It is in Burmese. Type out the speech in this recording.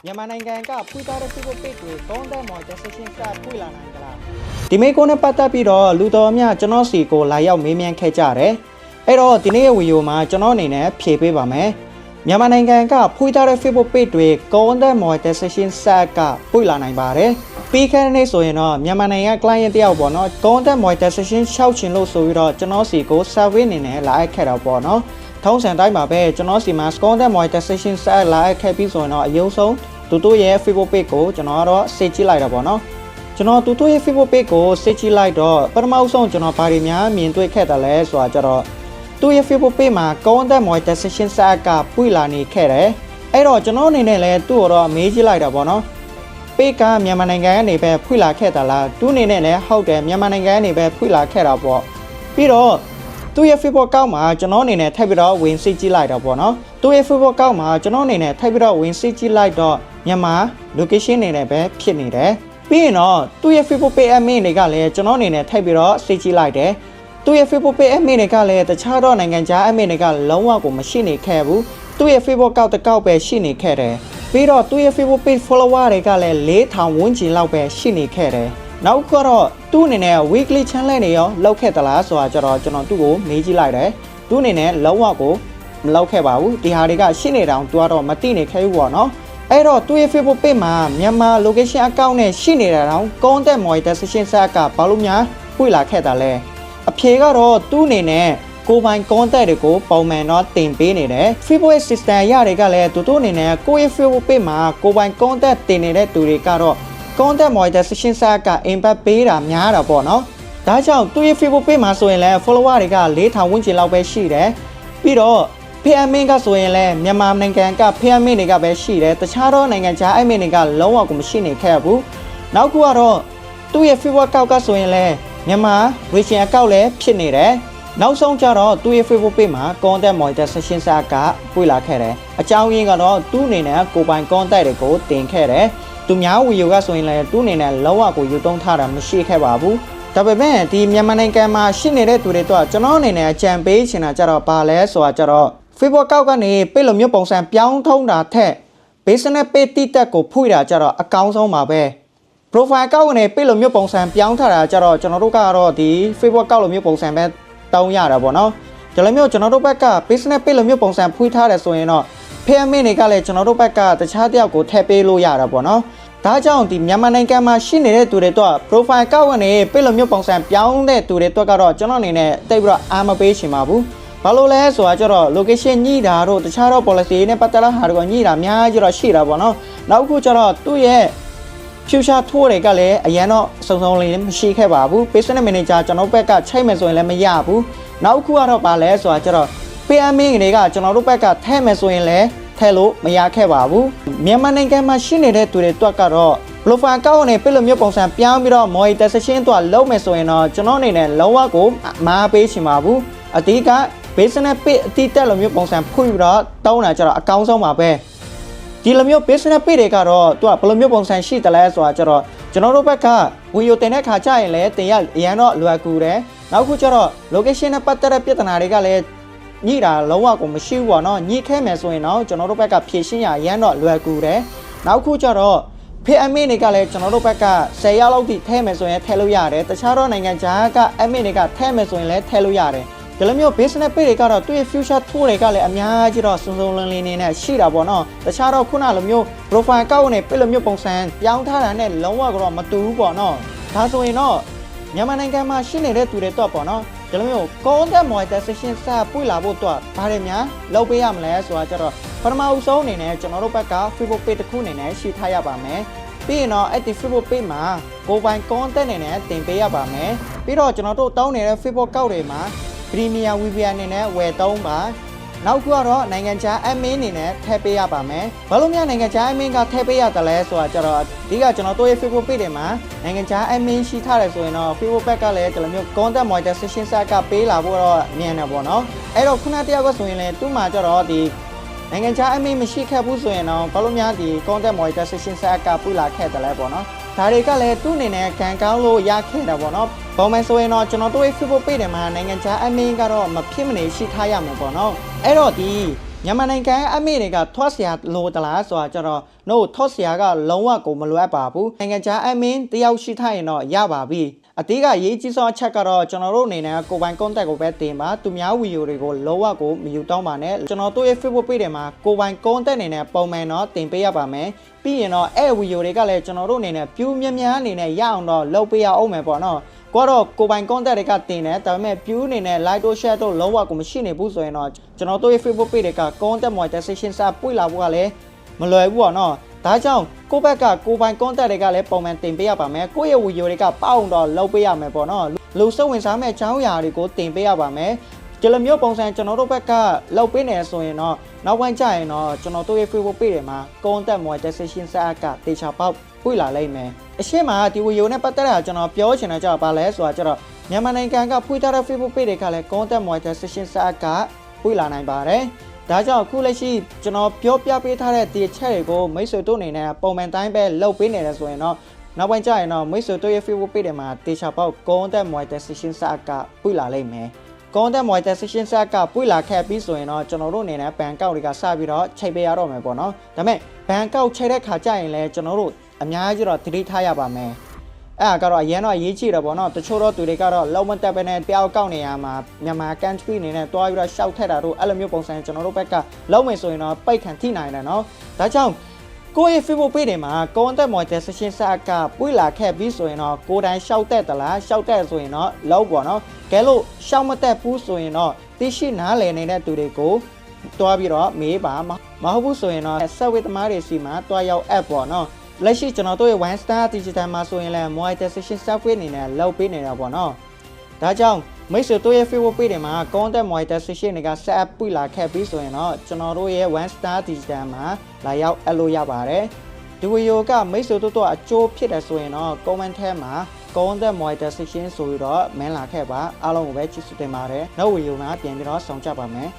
မြန်မာနိုင်ငံကဖွင့်ထားတဲ့ Facebook page ကိုကောင်းတဲ့ monetization စဖွင့်လာနိုင်ကြလားဒီမေကိုနဲ့ပတ်သက်ပြီးတော့လူတော်များကျွန်တော်စီကိုလာရောက်မေးမြန်းခဲ့ကြတယ်အဲ့တော့ဒီနေ့ရဲ့ဗီဒီယိုမှာကျွန်တော်အနေနဲ့ဖြေပေးပါမယ်မြန်မာနိုင်ငံကဖွင့်ထားတဲ့ Facebook page တွေကောင်းတဲ့ monetization စကဖွင့်လာနိုင်ပါတယ်ပြီးခဲ့တဲ့နေ့ဆိုရင်တော့မြန်မာနိုင်ငံ client တယောက်ပေါ့နော်ကောင်းတဲ့ monetization ရှောက်ချင်လို့ဆိုပြီးတော့ကျွန်တော်စီကို survey အနေနဲ့လာအပ်ခဲ့တာပေါ့နော်ထုံးစံတိုင်းမှာပဲကျွန်တော်စီမှာ content monetization စလာအပ်ခဲ့ပြီးဆိုရင်တော့အယုံဆုံးတူရဲ့ Facebook page ကိုကျွန်တော်ကတော့စေကြည့်လိုက်တာပေါ့နော်ကျွန်တော်တူရဲ့ Facebook page ကိုစေကြည့်လိုက်တော့ပထမဆုံးကျွန်တော်ဘာတွေများမြင်တွေ့ခဲ့တယ်လဲဆိုတာကြတော့တူရဲ့ Facebook page မှာ content monetization စကပွေလာနေခဲ့တယ်အဲ့တော့ကျွန်တော်အနေနဲ့လည်းသူ့ကိုတော့မေးကြည့်လိုက်တာပေါ့နော် page ကမြန်မာနိုင်ငံကနေပဲဖွင့်လာခဲ့တာလားသူအနေနဲ့လည်းဟုတ်တယ်မြန်မာနိုင်ငံကနေပဲဖွင့်လာခဲ့တာပေါ့ပြီးတော့သူရဲ့ Facebook ကောက်မှာကျွန်တော်အနေနဲ့ထပ်ပြီးတော့ဝင်စစ်ကြည့်လိုက်တာပေါ့နော်သူရဲ့ Facebook ကောက်မှာကျွန်တော်အနေနဲ့ထပ်ပြီးတော့ဝင်စစ်ကြည့်လိုက်တော့မြန်မာ location နေနဲ့ပဲဖြစ်နေတယ်ပြီးရင်တော့သူရဲ့ Facebook page admin တွေကလည်းကျွန်တော်အနေနဲ့ထပ်ပြီးတော့စစ်ကြည့်လိုက်တယ်သူရဲ့ Facebook page admin တွေကလည်းတခြားတော့နိုင်ငံခြား admin တွေကလုံးဝကိုမရှိနေခဲ့ဘူးသူရဲ့ Facebook ကောက်တစ်ကောက်ပဲရှိနေခဲ့တယ်ပြီးတော့သူရဲ့ Facebook page follower တွေကလည်း4000ဝန်းကျင်လောက်ပဲရှိနေခဲ့တယ်နောက်ကတော့သူ့အနေနဲ့ weekly channel တွေရောလောက်ခဲ့သလားဆိုတာကျတော့ကျွန်တော်သူ့ကိုမေးကြည့်လိုက်တယ်သူ့အနေနဲ့လုံးဝကိုမလောက်ခဲ့ပါဘူးဒီဟာတွေကရှိနေတောင်သူကတော့မသိနေခဲ့ဘူးပေါ့နော်အဲ့တော့သူ့ရဲ့ Facebook page မှာမြန်မာ location account နဲ့ရှိနေတာတောင် content monetization စကဘာလို့များပွေလာခဲ့တာလဲအဖြေကတော့သူ့အနေနဲ့ကိုပိုင် content တွေကိုပုံမှန်တော့တင်ပေးနေတယ် Facebook system ရတွေကလည်းသူတို့အနေနဲ့ကိုယ့်ရဲ့ Facebook page မှာကိုပိုင် content တင်နေတဲ့သူတွေကတော့ content monetization စက impact ပေးတာများတာပေါ့နော်ဒါကြောင့်သူ့ရဲ့ Facebook page မှာဆိုရင်လည်း follower တွေက4000ဝန်းကျင်လောက်ပဲရှိတယ်ပြီးတော့ PMN ကဆိုရင်လည်းမြန်မာနိုင်ငံက PMN တွေကပဲရှိတယ်တခြားသောနိုင်ငံခြား admin တွေကလုံးဝကိုမရှိနေခဲ့ဘူးနောက်ခုကတော့သူ့ရဲ့ Facebook account ကဆိုရင်လည်းမြန်မာ region account လည်းဖြစ်နေတယ်နောက်ဆုံးကျတော့သူ့ရဲ့ Facebook page မှာ content monetization စကပွေလာခဲ့တယ်အကြောင်းရင်းကတော့သူ့အနေနဲ့ကိုပိုင် content တွေကိုတင်ခဲ့တယ်သူများဗီဒီယိုကဆိုရင်လည်းသူ့အနေနဲ့လုံးဝကိုယူသုံးထားတာမရှိခဲ့ပါဘူးဒါပေမဲ့ဒီမြန်မာနိုင်ငံမှာရှိနေတဲ့သူတွေတော့ကျွန်တော်အနေနဲ့အကြံပေးချင်တာကြတော့ဘာလဲဆိုတာကြတော့ Facebook ကောက်ကနေပိတ်လိုမျိုးပုံစံပြောင်းထုံးတာထက် business page တိတက်ကိုဖွင့်တာကြတော့အကောင်းဆုံးပါပဲ profile ကောက်ကနေပိတ်လိုမျိုးပုံစံပြောင်းထားတာကြတော့ကျွန်တော်တို့ကတော့ဒီ Facebook ကောက်လိုမျိုးပုံစံပဲတောင်းရတာပေါ့နော်ဒီလိုမျိုးကျွန်တော်တို့ဘက်က business page လိုမျိုးပုံစံဖွင့်ထားတယ်ဆိုရင်တော့ payment တွေကလည်းကျွန်တော်တို့ဘက်ကတခြားတယောက်ကိုထည့်ပေးလို့ရတာပေါ့နော်ဒါကြောင့်ဒီမြန်မာနိုင်ငံမှာရှိနေတဲ့သူတွေတော့ profile ကောက်ကနေပိတ်လိုမျိုးပုံစံပြောင်းတဲ့သူတွေတော့ကတော့ကျွန်တော်အနေနဲ့တိတ်ပြီးတော့အားမပေးချင်ပါဘူးဘာလို့လဲဆိုတာကျတော့ location ညှိတာတို့တခြားတော့ policy နဲ့ပတ်သက်လာဟာတော့ညှိတာအများကြီးတော့ရှိတာပေါ့နော်နောက်ခုကျတော့သူ့ရဲ့ future tour တွေကလည်းအရန်တော့စုံစုံလေးမရှိခဲ့ပါဘူး business manager ကျွန်တော်ဘက်ကချိန်မယ်ဆိုရင်လည်းမရဘူးနောက်ခုကတော့ပါလဲဆိုတာကျတော့ PMN တွေကကျွန်တော်တို့ဘက်ကထဲမယ်ဆိုရင်လည်းထဲလို့မရခဲ့ပါဘူးမြန်မာနိုင်ငံမှာရှိနေတဲ့သူတွေတော့ကတော့ profile ကောက်နေပြလို့မျိုးပုံစံပြောင်းပြီးတော့ monetization တော့လုပ်မယ်ဆိုရင်တော့ကျွန်တော်အနေနဲ့လုံးဝကိုမအားပေးချင်ပါဘူးအတိကbusiness page အတိတက်လိုမျိုးပုံစံဖွင့်ပြီးတော့တောင်းတာကြတော့အကောင်းဆုံးပါပဲဒီလိုမျိုး business page တွေကတော့သူကဘယ်လိုမျိုးပုံစံရှိတယ်လဲဆိုတာကြတော့ကျွန်တော်တို့ဘက်ကဗီဒီယိုတင်တဲ့ခါကျရင်လည်းတင်ရအရန်တော့လွယ်ကူတယ်နောက်ခုကျတော့ location နဲ့ပတ်သက်တဲ့ပြဿနာတွေကလည်းညှိတာလုံးဝကိုမရှိဘူးပေါ့နော်ညှိခဲမယ်ဆိုရင်တော့ကျွန်တော်တို့ဘက်ကဖြည့်ရှင်းရအရန်တော့လွယ်ကူတယ်နောက်ခုကျတော့ PMN တွေကလည်းကျွန်တော်တို့ဘက်က10ရောက်လောက်ထိထဲမယ်ဆိုရင်ထဲလို့ရတယ်တခြားတော့နိုင်ငံခြားက admin တွေကထဲမယ်ဆိုရင်လည်းထဲလို့ရတယ်ဒီလိုမျိုး business page တွေကတော့သူ့ရဲ့ future tour တွေကလည်းအများကြီးတော့စုံစုံလင်းလင်းနဲ့ရှိတာပေါ့နော်တခြားတော့ခုနလိုမျိုး profile ကောက်နေပြလိုမျိုးပုံစံပြောင်းထားတာနဲ့လုံးဝကတော့မတူဘူးပေါ့နော်ဒါဆိုရင်တော့မြန်မာနိုင်ငံမှာရှိနေတဲ့သူတွေတော့ပေါ့နော်ဒီလိုမျိုး content monetization စပွေလာဖို့တော့ဘာတွေများလုပ်ပေးရမလဲဆိုတာကြတော့ပထမဦးဆုံးအနေနဲ့ကျွန်တော်တို့ဘက်က Facebook page တစ်ခုအနေနဲ့ရှိထားရပါမယ်ပြီးရင်တော့အဲ့ဒီ Facebook page မှာကိုပိုင် content အနေနဲ့တင်ပေးရပါမယ်ပြီးတော့ကျွန်တော်တို့တောင်းနေတဲ့ Facebook ကောက်တွေမှာPremier VPN အနေနဲ့ဝယ်သုံးပါနောက်ခုကတော့နိုင်ငံခြား admin အနေနဲ့ထည့်ပေးရပါမယ်ဘာလို့များနိုင်ငံခြား admin ကထည့်ပေးရတယ်လဲဆိုတာကြတော့ဒီကကျွန်တော်တို့ရဲ့ Facebook page တွေမှာနိုင်ငံခြား admin ရှိထားတယ်ဆိုရင်တော့ Facebook page ကလည်းဒီလိုမျိုး content monetization စကပေးလာဖို့တော့မြင်တယ်ပေါ့နော်အဲ့တော့ခုနတယောက်ကဆိုရင်လည်းသူ့မှာကြတော့ဒီနိုင်ငံခြား admin မရှိခဲ့ဘူးဆိုရင်တော့ဘာလို့များဒီ content monetization စကပူလာခဲ့တယ်လဲပေါ့နော်ဒါတွေကလည်းသူ့အနေနဲ့ခံကောင်းလို့ရခဲ့တာပေါ့နော်ပုံမှန်ဆိုရင်တော့ကျွန်တော်တို့ရဲ့ Facebook page တွေမှာနိုင်ငံခြား admin ကတော့မဖြစ်မနေရှိထားရမှာပေါ့နော်အဲ့တော့ဒီမြန်မာနိုင်ငံ admin တွေကထွက်เสียလို့တလားဆိုတာကျတော့ no ထော့ဆရာကလုံးဝကိုမလွယ်ပါဘူးနိုင်ငံခြားအမင်းတယောက်ရှိထားရင်တော့ရပါပြီအသေးကရေးကြီးဆုံးအချက်ကတော့ကျွန်တော်တို့အနေနဲ့ကိုပိုင် contact ကိုပဲတင်ပါသူများဗီဒီယိုတွေကိုလုံးဝကိုမယူတောင်းပါနဲ့ကျွန်တော်တို့ရဲ့ Facebook page တွေမှာကိုပိုင် contact အနေနဲ့ပုံမှန်တော့တင်ပေးရပါမယ်ပြီးရင်တော့အဲ့ဗီဒီယိုတွေကလည်းကျွန်တော်တို့အနေနဲ့ view များများအနေနဲ့ရအောင်တော့လုပ်ပေးရအောင်မယ်ပေါ့နော်ကတော့ကိုပိုင် contact တွေကတင်တယ်ဒါပေမဲ့ view အနေနဲ့ like တို့ share တို့လုံးဝကိုမရှိနေဘူးဆိုရင်တော့ကျွန်တော်တို့ရဲ့ Facebook page တွေက contact monetization စပွင့်လာဖို့ကလည်းမလွယ်ဘူးပေါ့နော်ဒါကြောင့်ကိုဘက်ကကိုပိုင် contact တွေကလည်းပုံမှန်တင်ပေးရပါမယ်ကိုယ့်ရဲ့ video တွေကပေါအောင်တော့လုပ်ပေးရမယ်ပေါ့နော်လူစဝင်စားမဲ့အကြောင်းအရာတွေကိုတင်ပေးရပါမယ်ဒီလိုမျိုးပုံစံကျွန်တော်တို့ဘက်ကလုပ်ပေးနေဆိုရင်တော့နောက်ပိုင်းကျရင်တော့ကျွန်တော်တို့ရဲ့ Facebook page တွေမှာ contact monetization စကတေချာပေါက်ပွင့်လာလိမ့်မယ်အရှင်းမှာဒီ video နဲ့ပတ်သက်တာကျွန်တော်ပြောချင်တာကြောင့်ပါလဲဆိုတာကျတော့မြန်မာနိုင်ငံကဖွင့်ထားတဲ့ Facebook page တွေကလည်း contact monetization စကပွင့်လာနိုင်ပါတယ်ဒါကြောင့်အခုလက်ရှိကျွန်တော်ပြောပြပေးထားတဲ့ဒီအချက်တွေကိုမိတ်ဆွေတို့အနေနဲ့ပုံမှန်တိုင်းပဲလုပ်ပေးနေတယ်ဆိုရင်တော့နောက်ပိုင်းကျရင်တော့မိတ်ဆွေတို့ရဲ့ Facebook page တွေမှာတေချာပေါက် content monetization စကပွင့်လာလိမ့်မယ် content monetization စကပွင့်လာခဲ့ပြီးဆိုရင်တော့ကျွန်တော်တို့အနေနဲ့ဘန်ကောက်တွေကစပြီးတော့ချိန်ပေးရတော့မယ်ပေါ့နော်ဒါပေမဲ့ဘန်ကောက်ချိန်တဲ့ခါကျရင်လည်းကျွန်တော်တို့အများကြီးတော့သတိထားရပါမယ်အဲ့ဒါကတော့အရင်တော့အရေးကြီးတယ်ပေါ့နော်တချို့တော့သူတွေကတော့လုံးဝတက်ပဲနဲ့တယောက်ကောက်နေရမှာမြန်မာ country အနေနဲ့တွားပြီးတော့ရှောက်ထက်တာတို့အဲ့လိုမျိုးပုံစံကျွန်တော်တို့ဘက်ကလုံးမယ်ဆိုရင်တော့ပိတ်ခံထိနိုင်တယ်နော်ဒါကြောင့်ကိုယ့်ရဲ့ Facebook page တွေမှာ content monetization စကပွင့်လာခဲ့ပြီးဆိုရင်တော့ကိုယ်တိုင်ရှောက်တက်သလားရှောက်တက်ဆိုရင်တော့လောက်ပေါ့နော်ကဲလို့ရှောက်မတက်ဘူးဆိုရင်တော့သိရှိနားလည်နေတဲ့သူတွေကိုတွားပြီးတော့မေးပါမဟုတ်ဘူးဆိုရင်တော့ service သမားတွေစီမှာတွားရောက် app ပေါ့နော်လက်ရှိကျွန်တော်တို့ရဲ့ one star digital မှာဆိုရင်လည်း monetization software အနေနဲ့လုပ်ပေးနေတာပေါ့နော်ဒါကြောင့်မိတ်ဆွေတို့ရဲ့ Facebook page တွေမှာ content monetization တွေက set up ပွင့်လာခဲ့ပြီးဆိုရင်တော့ကျွန်တော်တို့ရဲ့ one star digital မှာလာရောက်အပ်လို့ရပါတယ်ဒီဗီဒီယိုကမိတ်ဆွေတို့အကျိုးဖြစ်တယ်ဆိုရင်တော့ comment ထဲမှာ content monetization ဆိုပြီးတော့မင်းလာခဲ့ပါအားလုံးကိုပဲချစ်စွတင်ပါတယ်နောက်ဗီဒီယိုမှာပြန်ပြီးတော့ဆောင်ကြပါမယ်